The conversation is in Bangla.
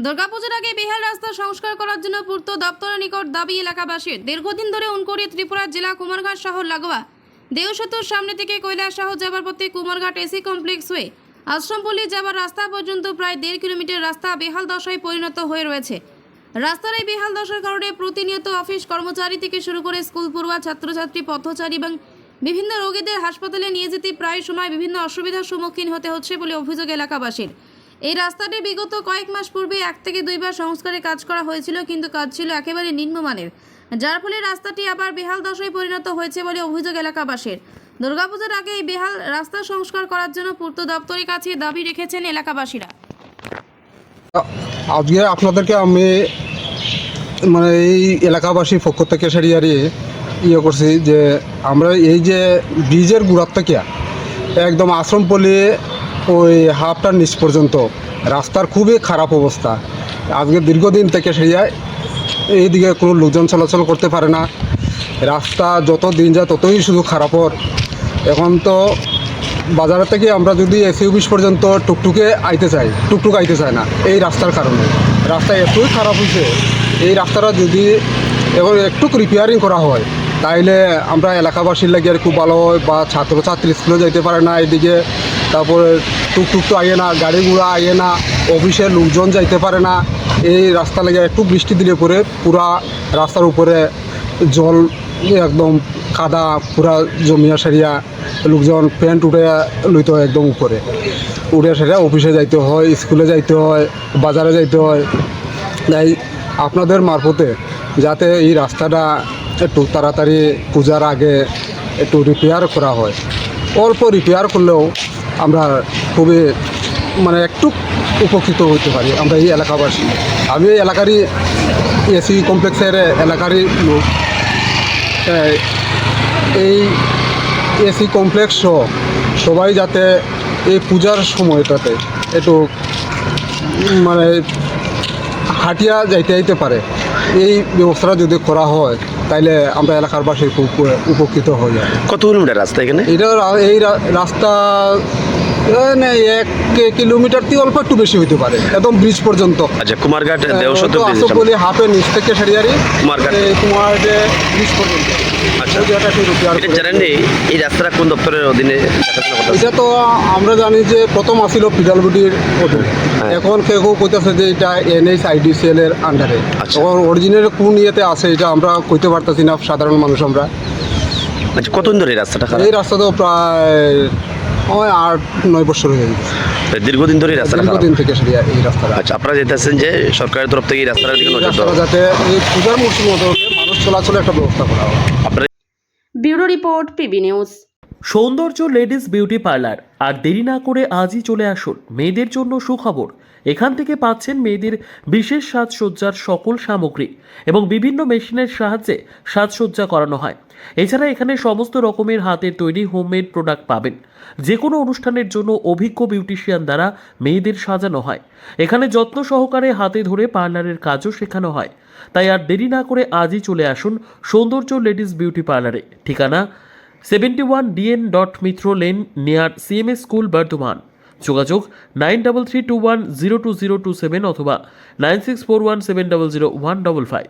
দুর্গাপুজোর আগে বেহাল রাস্তা সংস্কার করার জন্য পূর্ত দপ্তরের নিকট দাবি এলাকাবাসীর। দীর্ঘদিন ধরে উনকোরি ত্রিপুরা জেলা কুমারঘাট শহর লাগোয়া দেওসেতুর সামনে থেকে কৈলাসহর যাবার পথে কুমারঘাট এসি কমপ্লেক্স হয়ে আশ্রমপল্লী যাবার রাস্তা পর্যন্ত প্রায় 1.5 কিলোমিটার রাস্তা বেহাল দশায় পরিণত হয়ে রয়েছে। রাস্তার এই বেহাল দশার কারণে প্রতিনিয়ত অফিস কর্মচারী থেকে শুরু করে স্কুল পড়ুয়া ছাত্রছাত্রী, পথচারী এবং বিভিন্ন রোগীদের হাসপাতালে নিয়ে যেতে প্রায় সময় বিভিন্ন অসুবিধার সম্মুখীন হতে হচ্ছে বলে অভিযোগ এলাকাবাসীর। এই রাস্তাটি বিগত কয়েক মাস পূর্বে 1 থেকে 2 বার সংস্কারের কাজ করা হয়েছিল, কিন্তু কাজ ছিল একেবারে নিম্নমানের, যার ফলে রাস্তাটি আবার বেহাল দশায় পরিণত হয়েছে বলে অভিযোগ এলাকাবাসীর। দুর্গাপূজার আগে এই বেহাল রাস্তা সংস্কার করার জন্য পূর্ত দপ্তরের কাছে দাবি রেখেছেন এলাকাবাসীরা। আজকে আপনাদেরকে আমি এই এলাকাবাসীর পক্ষ থেকে সারিয়ারি করছি যে আমরা এই যে ব্রিজের গুড়ার থেকে একদম আশ্রমপল্লী ওই হাফটার নিচ পর্যন্ত রাস্তার খুবই খারাপ অবস্থা। আজকে দীর্ঘদিন থেকে সেরিয়ায় এইদিকে কোনো লোকজন চলাচল করতে পারে না। রাস্তা যত দিন যায় ততই শুধু খারাপর। এখন তো বাজারের থেকে আমরা যদি এসি অফিস পর্যন্ত টুকটুকে আইতে চাই, টুকটুক আইতে চায় না এই রাস্তার কারণে। রাস্তা এতই খারাপ হয়েছে, এই রাস্তাটা যদি এবার একটু রিপেয়ারিং করা হয় তাইলে আমরা এলাকাবাসীর লাগে আর খুব ভালো হয়। বা ছাত্রছাত্রী স্কুলে যাইতে পারে না এদিকে, তারপরে টুকটুক তো আইয়ে না, গাড়ি ঘোড়া আইয়ে না, অফিসের লোকজন যাইতে পারে না। এই রাস্তা লাগে একটু বৃষ্টি দিলে পরে পুরা রাস্তার উপরে জল একদম কাদা পুরা জমিয়া সারিয়া লোকজন প্যান্ট উঠে লইতে হয়, একদম উপরে উঠে সারিয়া অফিসে যাইতে হয়, স্কুলে যাইতে হয়, বাজারে যাইতে হয়। তাই আপনাদের মারফতে যাতে এই রাস্তাটা একটু তাড়াতাড়ি পূজার আগে একটু রিপেয়ার করা হয়। অল্প রিপেয়ার করলেও আমরা খুবই একটু উপকৃত হতে পারি আমরা এই এলাকাবাসী। আমি এই এলাকারই এসি কমপ্লেক্সের এলাকারই লোক। এই এসি কমপ্লেক্স সবাই যাতে এই পূজার সময়টাতে একটু হাঁটিয়া যাইতে পারে, এই ব্যবস্থাটা যদি করা হয় তাইলে আমরা এলাকার বাসী খুব উপকৃত হয়ে যায়। কত কিলোমিটার রাস্তা এখানে? এই রাস্তা 1 কিলোমিটার থেকে অল্প একটু বেশি হইতে পারে, একদম ব্রিজ পর্যন্ত। আচ্ছা, কুমারঘাট দেওসেতু বলি হাফের নিচ থেকে সারিয়ারি কুমারঘাট ব্রিজ পর্যন্ত। আচ্ছা, জানেন এই রাস্তাটা কোন দপ্তরের অধীনে? এটা তো আমরা জানি যে প্রথম আসিল পিডাব্লিউডির অধীনে, এখন কেউ কইতেছে যে এটা NHIDCL এর আন্ডারে। এখন অরিজিনাল কোন ইয়েতে আছে এটা আমরা কইতে পারতেছি না সাধারণ মানুষ আমরা। আচ্ছা, কতদিন ধরে এই রাস্তাটা খারাপ? এই রাস্তা তো প্রায় 8-9 বছর হয়ে গেছে। দীর্ঘদিন ধরে রাস্তাটা খারাপ? দীর্ঘদিন থেকে এই রাস্তাটা। আচ্ছা, আপনারা যেতেছেন যে সরকারের তরফ থেকে এই রাস্তাটার দিকে নজর দেওয়া, যাতে এই পূজার মৌসুম মানুষ চলাচলের একটা ব্যবস্থা করা হয়। আপনারা ব্যুরো রিপোর্ট, PB নিউজ। সৌন্দর্য লেডিস বিউটি পার্লার। আর দেরি না করে আজই চলে আসুন। মেয়েদের জন্য সুখবর, এখান থেকে পাচ্ছেন মেয়েদের বিশেষ সাজসজ্জার সকল সামগ্রী এবং বিভিন্ন মেশিনের সাহায্যে সাজসজ্জা করানো হয়। এছাড়া এখানে সমস্ত রকমের হাতের তৈরি হোমমেড প্রোডাক্ট পাবেন। যে কোনো অনুষ্ঠানের জন্য অভিজ্ঞ বিউটিশিয়ান দ্বারা মেয়েদের সাজানো হয়। এখানে যত্ন সহকারে হাতে ধরে পার্লারের কাজও শেখানো হয়। তাই আর দেরি না করে আজই চলে আসুন সৌন্দর্য লেডিস বিউটি পার্লারে। ঠিকানা 71 DN Mitra lane near CMS school, Bardhaman. যোগাযোগ 9331020027 অথবা 9641700155।